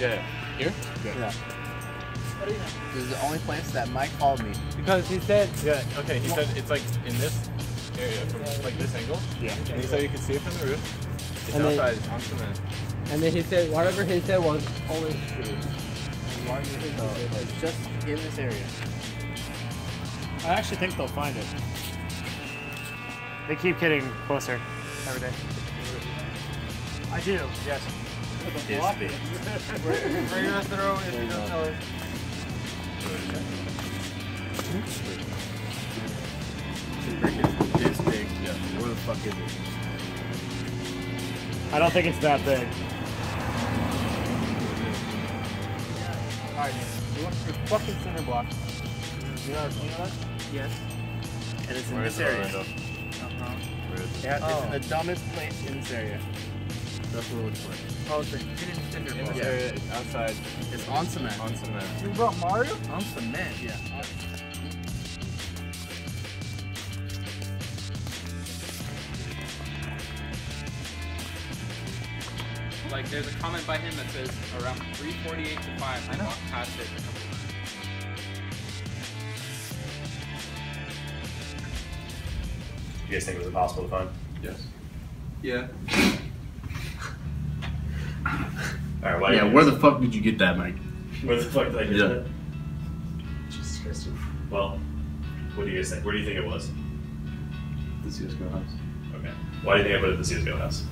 Yeah. Here? Yeah. This is the only place that Mike called me. Because he said, yeah, okay, he said it's like in this area, from like this angle. Yeah. And he said you can see it from the roof. It's outside, on cement. And then he said, whatever he said was always true. It's just in this area. I actually think they'll find it. They keep getting closer every day. I do, yes. Where you're gonna throw if you don't know it. The brick is this big. Yeah. Where the fuck is it? I don't think it's that big. Alright, you want your fucking cinder block. You know that? Yes. And it's in this area. Yeah, it's in the dumbest place in this area. That's what we're looking for. Oh, it's a hidden cinder block. Yeah, It's outside. it's on cement. On cement. You brought Mario? On cement, yeah. Like, there's a comment by him that says around 3:48 to 5. I walked past it a couple times. You guys think it was impossible to find? Yes. Yeah. Alright, why? Yeah, where the fuck did you get that, Mike? Where the fuck did I get Yeah. that? Jesus Christ. Well, what do you guys think? Where do you think it was? The CSGO house. Okay. Why do you think I put it at the CSGO house?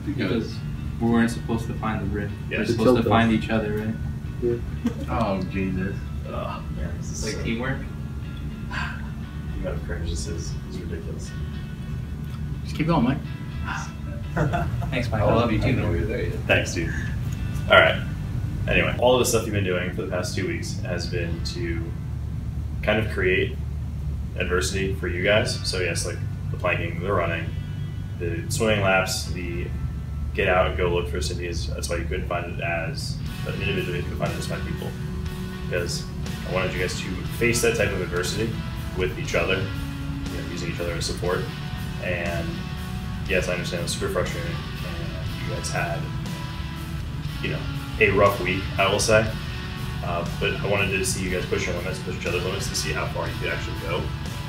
Because we weren't supposed to find the brick. Yeah, We're it's supposed to find each other, right? Oh, Jesus. Oh, man, this is Like so, teamwork. the amount of cringe this is ridiculous. Just keep going, Mike. Thanks, Mike. I love you too, man. Thanks, dude. Alright. Anyway, all of the stuff you've been doing for the past 2 weeks has been to kind of create adversity for you guys. So yes, like the planking, the running, the swimming laps, the get out and go look for cities. That's why you couldn't find it as an individual, you could find it as 5 people. Because I wanted you guys to face that type of adversity with each other, you know, using each other as support. And yes, I understand it was super frustrating, and you guys had, you know, a rough week, I will say. But I wanted to see you guys push your limits, push each other's limits to see how far you could actually go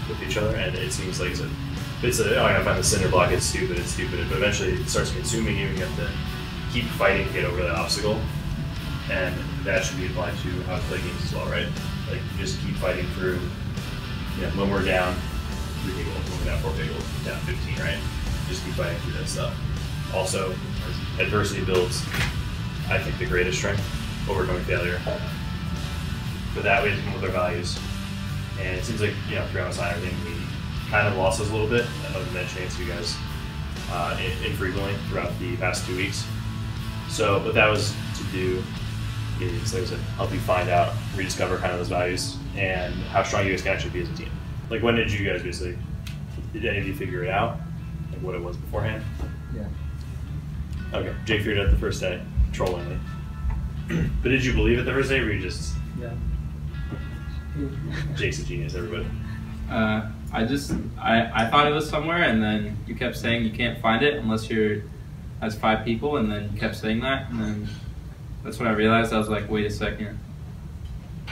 with each other. And it seems like it's a oh, I gotta find the cinder block, it's stupid, but eventually it starts consuming you, and you have to keep fighting to get over that obstacle. And that should be applied to how to play games as well, right? Like, you just keep fighting through, you know, when we're down 3 people, when we're down 4 people, down 15, right? Just keep fighting through that stuff. Also, adversity builds, I think, the greatest strength, overcoming failure. But that way to come with our values. And it seems like, you know, throughout and everything, we kind of lost us a little bit. I've been mentioning it to you guys infrequently throughout the past 2 weeks. So what that was to do is, like I said, help you find out, rediscover kind of those values and how strong you guys can actually be as a team. Like, when did you guys basically, did any of you figure it out? Like what it was beforehand? Yeah. Okay, Jake figured it out the first day, trollingly. But did you believe it the first day, or were you just... Yeah. Jake's a genius, everybody. I thought it was somewhere, and then you kept saying you can't find it unless you're as 5 people, and then you kept saying that, and then that's when I realized. I was like, wait a second,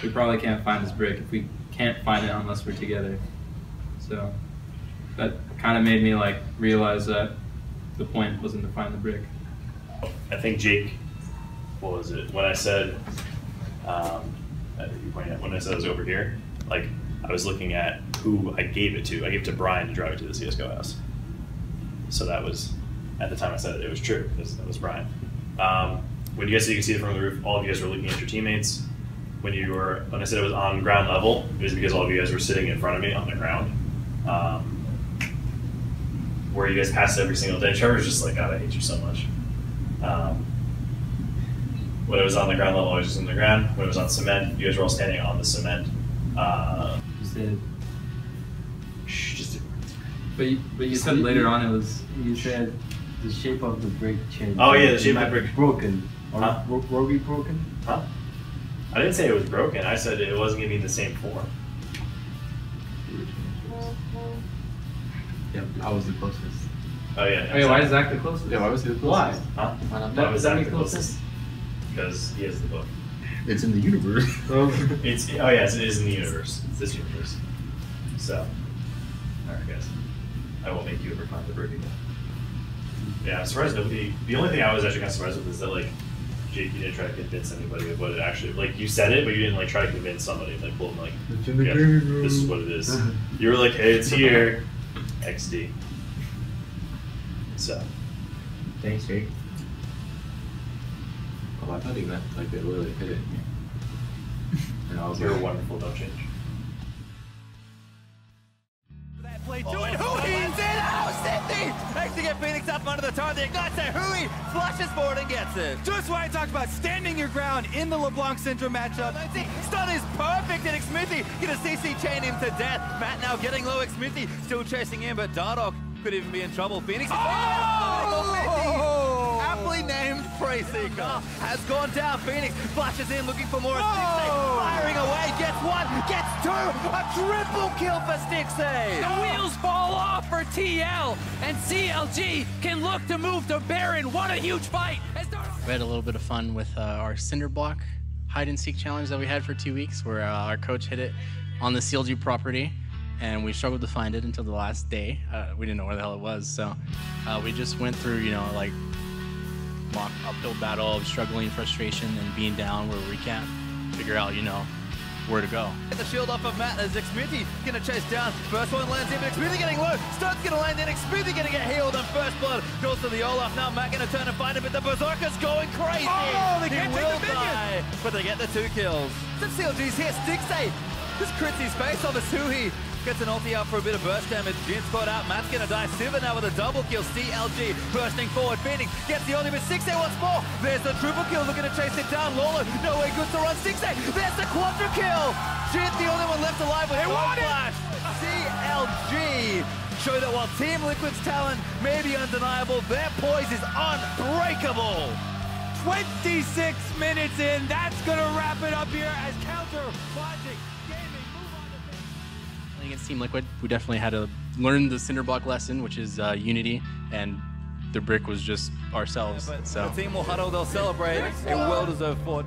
we probably can't find this brick if we can't find it unless we're together. So that kind of made me like realize that the point wasn't to find the brick. I think Jake, what was it? When I said, you pointed out, when I said it was over here, like, I was looking at who I gave it to. I gave it to Brian to drive it to the CSGO house. So that was, at the time I said it was true, because that was Brian. When you guys said you could see it from the roof, all of you guys were looking at your teammates. When I said it was on ground level, it was because all of you guys were sitting in front of me on the ground. Where you guys passed every single day. Trevor's just like, God, I hate you so much. When it was on the ground level, I was just on the ground. When it was on cement, you guys were all standing on the cement. You said. Shh, just. But you said later on it was. You said the shape of the brick changed. Oh yeah, the shape of the brick. Broken. Or Huh? were we broken? Huh? I didn't say it was broken. I said it wasn't going to be the same form. Yeah, I was the closest. Oh yeah. Wait, why is Zach the closest? Yeah, why was he the closest? Why? Huh? Why not? Why was That Zach makes the no closest? sense. because he has the book. It's in the universe. Yes, it is in the universe. It's this universe. So, all right, guys, I won't make you ever find the bird again. Yeah, I'm surprised nobody. The only thing I was actually kind of surprised with is that like Jake, you didn't try to convince anybody of what it actually like. You said it, but you didn't like try to convince somebody. Like, well, like, yeah, this is what it is. You were like, hey, it's here, XD. So, Thanks, Jake. Oh, I thought he meant like they literally hit it. And I was you're like, wonderful. Don't change. Play to it, Hui is in! Oh, Sydney! Makes to get Phoenix up under the turret. The Ignite there, Hui flushes forward and gets it. Just what I talked about, standing your ground in the LeBlanc Syndrome matchup. Stun is perfect, and Xmithy gonna CC chain him to death. Matt now getting low, Xmithy still chasing in, but Dardoch could even be in trouble. Phoenix aptly named Prey Seeker has gone down. Phoenix flashes in looking for more. Stixxay firing away, gets one, gets two, a triple kill for Stixxay. The wheels fall off for TL, and CLG can look to move to Baron. What a huge fight! We had a little bit of fun with our cinder block hide and seek challenge that we had for 2 weeks, where our coach hit it on the CLG property, and we struggled to find it until the last day. We didn't know where the hell it was, so we just went through, you know, like mock uphill battle of struggling, frustration, and being down where we can't figure out, you know, where to go. Get the shield off of Matt as Xmithy gonna chase down. First one lands in, but Xmithy getting low. Stun's gonna land in, Xmithy gonna get healed, and first blood goes to the Olaf. Now Matt gonna turn and find him, but the Berserker's going crazy. Oh, they can't he take will the minion. die, but they get the 2 kills. Some CLG's here, Stixxay just crits his face on the Suhi. Gets an ulti out for a bit of burst damage. Jin's caught out. Matt's gonna die. Siva now with a double kill. CLG bursting forward. Phoenix gets the ulti, but Stixxay once more. There's the triple kill. Looking to chase it down. Lolo, no way good to run. Stixxay, there's the quadra kill. Jin's the only one left alive with one flash. CLG show that while Team Liquid's talent may be undeniable, their poise is unbreakable. 26 minutes in, that's gonna wrap it up here as Counter Logic Gaming move on to Playing against Team Liquid, we definitely had to learn the cinder block lesson, which is unity, and the brick was just ourselves. But so the team will huddle, they'll celebrate a well-deserved fort.